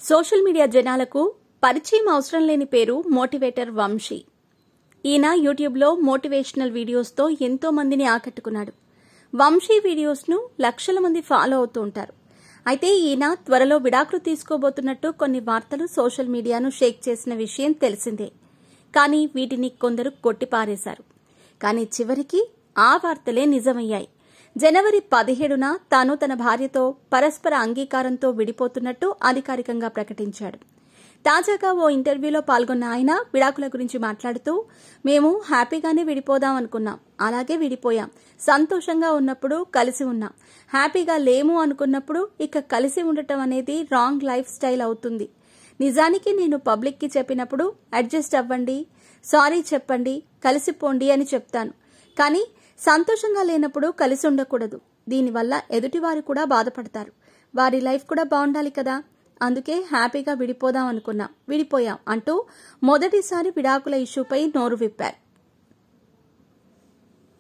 Social media జనాలకు పరిచయం అవసరం లేని పేరు మోటివేటర్ వంశీ. ఈయన యూట్యూబ్లో మోటివేషనల్ వీడియోస్తో ఎంతో మందిని ఆకట్టుకున్నాడు. వంశీ వీడియోస్ను లక్షల మంది ఫాలో అవుతూ ఉంటారు. అయితే ఈయన త్వరలో విడాకులు తీసుకోబోతున్నట్టు కొన్ని వార్తలు సోషల్ మీడియాను షేక్ చేసిన విషయం తెలిసిందే. కానీ వీటిని కొందరు కొట్టిపారేశారు. కానీ చివరికి ఆ వార్తలే నిజమయ్యాయి. జనవరి 17న తాను తన భార్యతో పరస్పర అంగీకారంతో విడిపోతున్నట్టు అధికారికంగా ప్రకటించాడు. తాజాగా ఓ ఇంటర్వ్యూలో పాల్గొన్న ఆయన విడాకుల గురించి మాట్లాడుతూ, మేము హ్యాపీగానే విడిపోదాం అనుకున్నాం, అలాగే విడిపోయాం. సంతోషంగా ఉన్నప్పుడు కలిసి ఉన్నాం, హ్యాపీగా లేము అనుకున్నప్పుడు ఇక కలిసి ఉండటం అనేది రాంగ్ లైఫ్ స్టైల్ అవుతుంది. నిజానికి నేను పబ్లిక్కి చెప్పినప్పుడు అడ్జస్ట్ అవ్వండి, సారీ చెప్పండి, కలిసిపోండి అని చెప్తాను. కానీ సంతోషంగా లేనప్పుడు కలిసి ఉండకూడదు. దీనివల్ల ఎదుటివారు కూడా బాధపడతారు. వారి లైఫ్ కూడా బాగుండాలి కదా, అందుకే హ్యాపీగా విడిపోదాం అనుకున్నాం, విడిపోయాం అంటూ మొదటిసారి విడాకుల ఇష్యూపై నోరు విప్పారు.